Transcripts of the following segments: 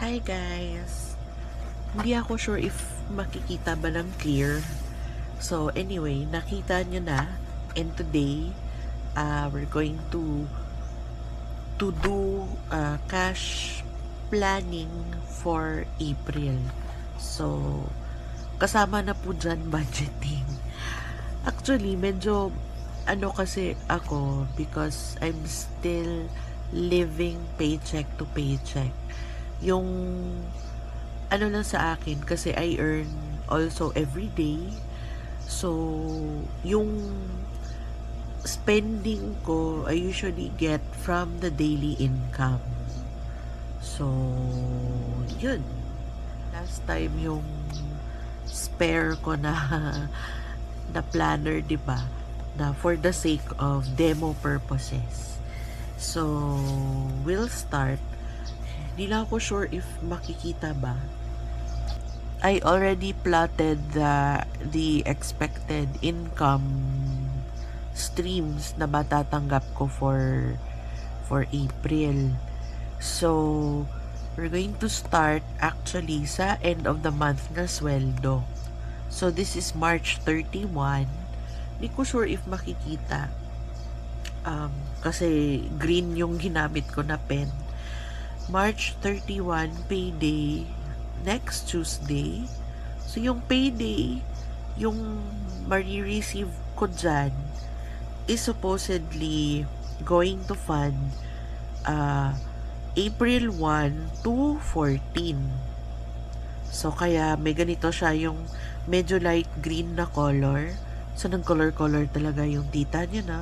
Hi guys! Hindi ako sure if makikita ba ng clear. So anyway, nakita nyo na. And today, we're going to do cash planning for April. So, kasama na po dyan budgeting. Actually, medyo ano kasi ako because I'm still living paycheck to paycheck. Yung ano lang sa akin kasi I earn also every day. So, yung spending ko I usually get from the daily income. So, yun. Last time yung spare ko na na planner, 'di ba? Na for the sake of demo purposes. So, we'll start. Hindi lang ako sure if makikita ba. I already plotted the expected income streams na matatanggap ko for April. So, we're going to start actually sa end of the month na sweldo. So, this is March 31. Hindi ko sure if makikita. Kasi green yung ginamit ko na pen. March 31, payday, next Tuesday. So, yung payday, yung marireceive ko dyan, is supposedly going to fund April 1 to 14. So, kaya may ganito siya yung medyo light green na color. So, nag-color-color talaga yung tita niya na.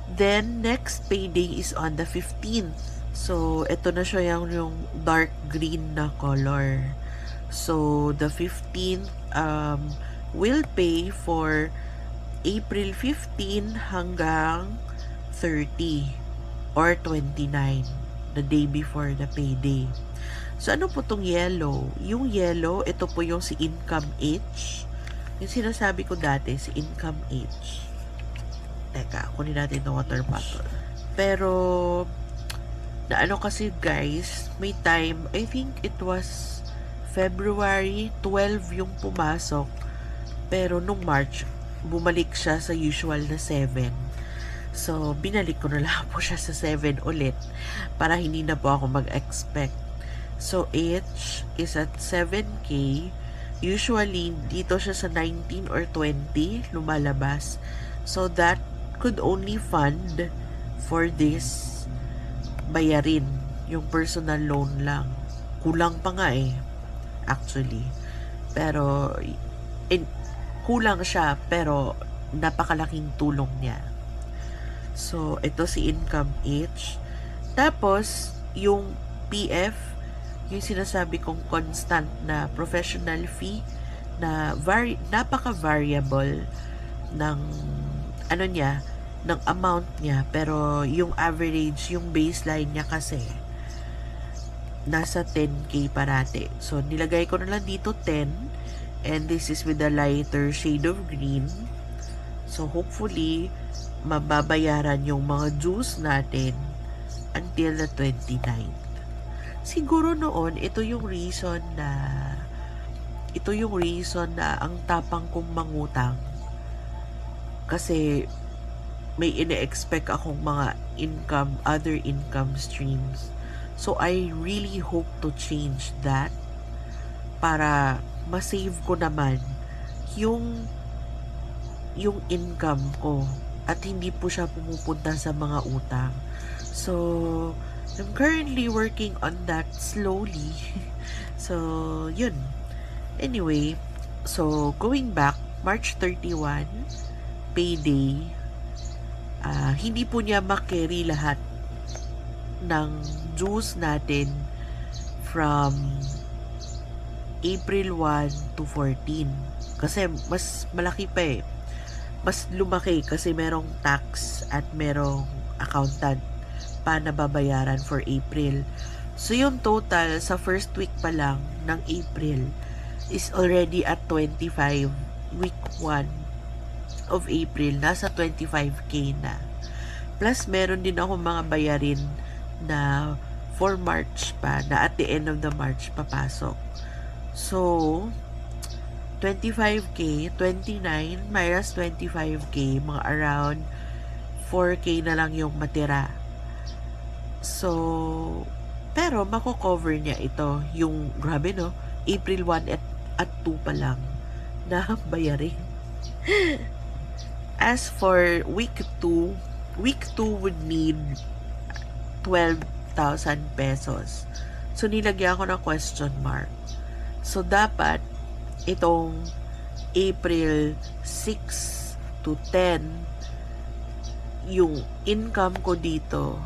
Then, next payday is on the 15th. So, ito na siya yung dark green na color. So, the 15th will pay for April 15 hanggang 30 or 29, the day before the payday. So, ano po tong yellow? Yung yellow, ito po yung si Income H. Yung sinasabi ko dati, si Income H. Teka, kunin natin ng water bottle. Pero, na ano kasi guys, may time, I think it was February 12 yung pumasok. Pero nung March, bumalik siya sa usual na 7. So, binalik ko na lang po siya sa 7 ulit para hindi na po ako mag-expect. So, H is at 7K. Usually, dito siya sa 19 or 20 lumalabas. So, that could only fund for this bayarin, yung personal loan lang. Kulang pa nga actually. Pero, kulang siya, pero napakalaking tulong niya. So, ito si Income H. Tapos, yung PF, yung sinasabi kong constant na professional fee na napaka-variable ng ano niya, ng amount niya, pero yung average, yung baseline niya kasi nasa 10K parate. So, nilagay ko na lang dito 10, and this is with a lighter shade of green. So, hopefully, mababayaran yung mga dues natin until the 29th. Siguro noon, ito yung reason na ang tapang kong mangutang. Kasi, may ine-expect akong mga other income streams. So, I really hope to change that para ma-save ko naman yung income ko at hindi po siya pumupunta sa mga utang. So, I'm currently working on that slowly. So, yun. Anyway, so, going back, March 31, payday, hindi po niya makarry lahat ng dues natin from April 1 to 14. Kasi mas malaki pa Mas lumaki kasi merong tax at merong accountant pa nababayaran for April. So yung total sa first week pa lang ng April is already at 25. Week 1 of April, nasa 25K na. Plus, meron din ako mga bayarin na for March pa, na at the end of the March papasok. So, 25K, 29 minus 25K, mga around 4K na lang yung matira. So, pero mako-cover niya ito. Yung, grabe no, April 1 at 2 pa lang na bayarin. As for week 2 would need 12,000 pesos. So, nilagyan ko ng question mark. So, dapat itong April 6 to 10, yung income ko dito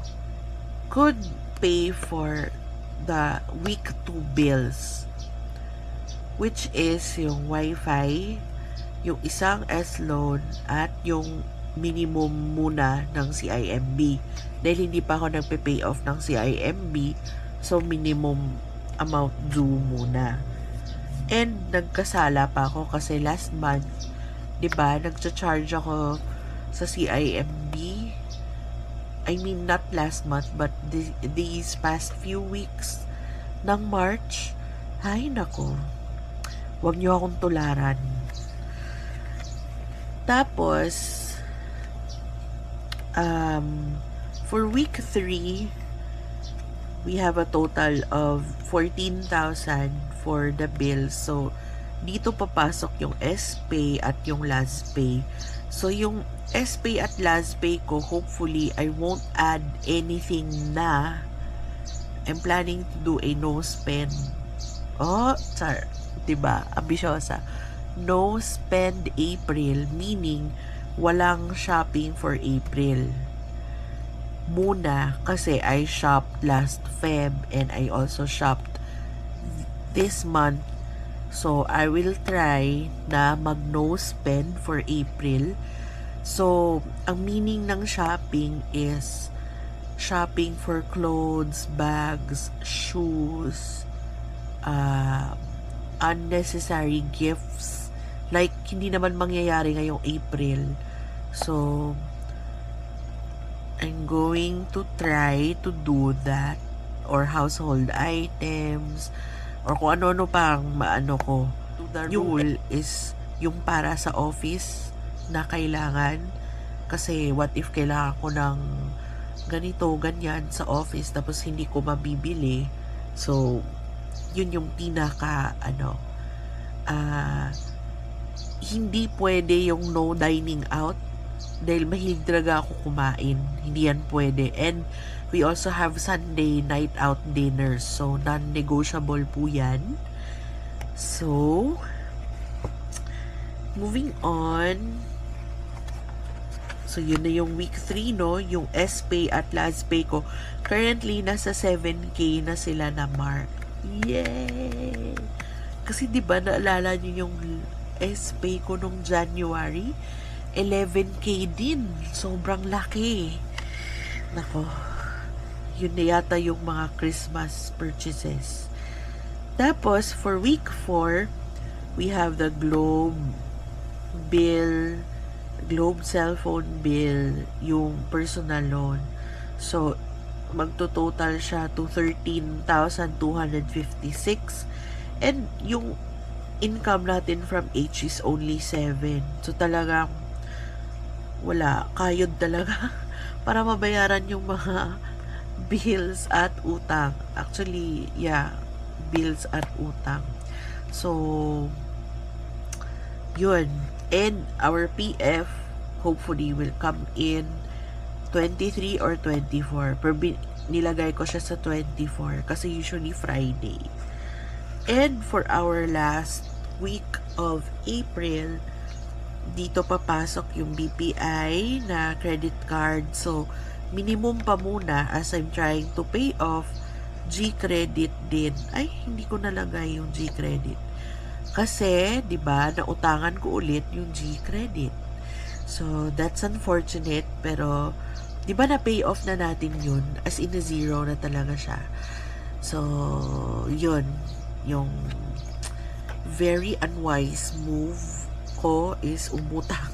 could pay for the week 2 bills, which is yung wifi, yung isang S-loan, at yung minimum muna ng CIMB. Dahil hindi pa ako nagpe-pay off ng CIMB, so minimum amount due muna. And nagkasala pa ako kasi last month, 'di ba, nagcha-charge ako sa CIMB. I mean, not last month, but these past few weeks ng March. Ay, nako. Huwag niyo akong tularan. Tapos, for week 3, we have a total of 14,000 for the bills. So, dito papasok yung SPay at yung LazPay. So, yung SPay at LazPay ko, hopefully, I won't add anything na. I'm planning to do a no spend. Oh, char. Diba? Ambisyosa. No spend April, meaning walang shopping for April. Muna, kasi I shopped last Feb and I also shopped this month. So, I will try na mag-no spend for April. So, ang meaning ng shopping is shopping for clothes, bags, shoes, unnecessary gifts. Like, hindi naman mangyayari ngayong April. So, I'm going to try to do that, or household items, or kung ano-ano pang maano ko. The rule is yung para sa office na kailangan, kasi what if kailangan ko ng ganito, ganyan sa office tapos hindi ko mabibili. So, yun yung pinaka hindi pwede yung no dining out dahil mahilig talaga ako kumain. Hindi yan pwede. And we also have Sunday night out dinners. So, non-negotiable po yan. So, moving on. So, yun na yung week 3, no? Yung SPay at LazPay ko. Currently, nasa 7K na sila na mark. Yay! Kasi, di ba, naalala nyo yung SPay ko nung January? 11K din. Sobrang laki. Nako. Yun na yata yung mga Christmas purchases. Tapos, for week 4, we have the Globe cellphone bill, yung personal loan. So, magto-total siya to 13,256. And yung income natin from H is only 7. So, talagang wala. Kayod talaga para mabayaran yung mga bills at utang. Actually, yeah, bills at utang. So, yun. And our PF hopefully will come in 23 or 24. Pero nilagay ko siya sa 24 kasi usually Friday. And for our last week of April, dito papasok yung BPI na credit card. So, minimum pa muna as I'm trying to pay off. G-credit din. Ay, hindi ko nalagay yung G-credit. Kasi, di ba, nautangan ko ulit yung G-credit. So, that's unfortunate. Pero, di ba na-pay off na natin yun? As in, a zero na talaga siya. So, yun. Yung very unwise move ko is umutang.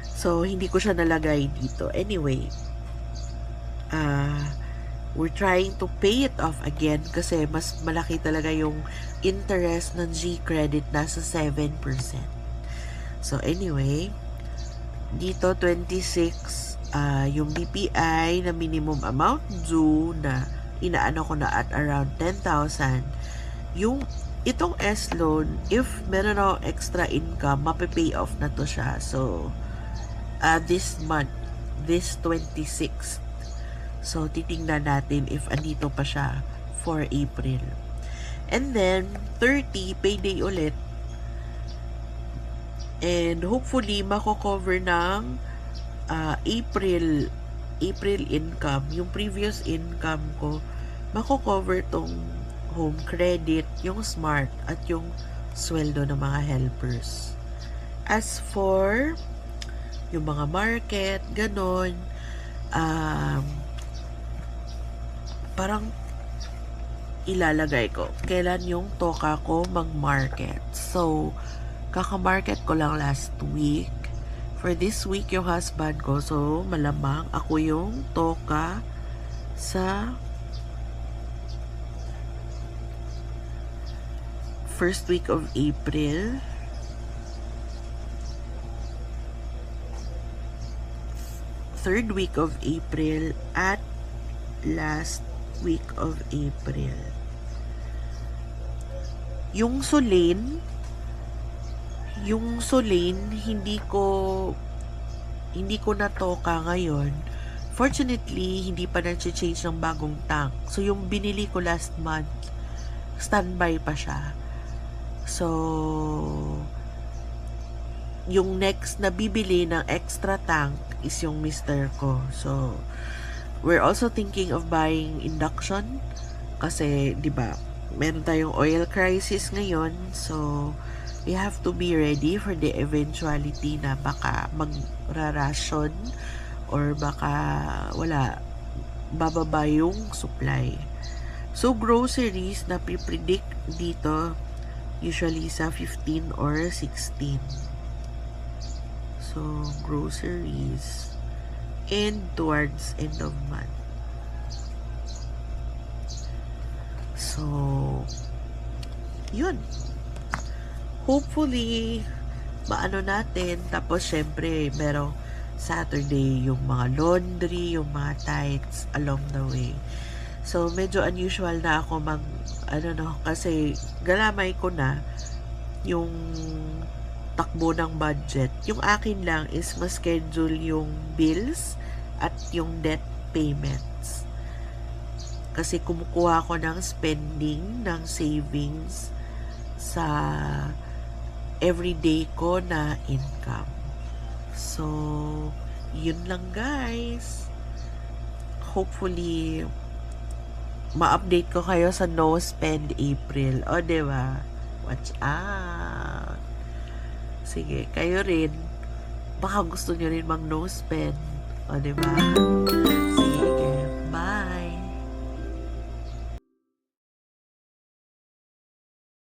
So, hindi ko siya nalagay dito. Anyway, we're trying to pay it off again kasi mas malaki talaga yung interest ng G-Credit, nasa 7%. So anyway, dito 26 yung BPI na minimum amount due na inaano ko na at around 10,000. Yung itong S-loan, if meron ako extra income, mapipay off na to siya. So this month, this 26th. So titingnan natin if andito pa siya for April. And then 30 payday ulit. And hopefully mako-cover ng April income, yung previous income ko, mako-cover tong home credit, yung smart, at yung sweldo ng mga helpers. As for yung mga market, ganon, parang ilalagay ko kailan yung toka ko mag-market. So, kaka-market ko lang last week. For this week, yung husband ko, so malamang ako yung toka sa first week of April. Third week of April at last week of April. Yung Solane, hindi ko natoka ngayon. Fortunately, hindi pa nag-change ng bagong tank. So, yung binili ko last month, standby pa siya. So, yung next na bibili ng extra tank is yung mister ko. So, we're also thinking of buying induction kasi, di ba, meron tayong oil crisis ngayon. So, we have to be ready for the eventuality na baka magra-ration or baka bababa yung supply. So, groceries na pre-predict dito usually sa 15 or 16. So, groceries and towards end of month. So, yun. Hopefully, maano natin. Tapos, syempre, merong Saturday, yung mga laundry, yung mga tights along the way. So, medyo unusual na ako kasi galamay ko na yung takbo ng budget. Yung akin lang is ma-schedule yung bills at yung debt payments. Kasi kumukuha ko ng spending, ng savings sa everyday ko na income. So, yun lang guys. Hopefully, ma-update ko kayo sa No Spend April. O, diba? Watch out. Sige, kayo rin. Baka gusto nyo rin mag no spend. O, diba?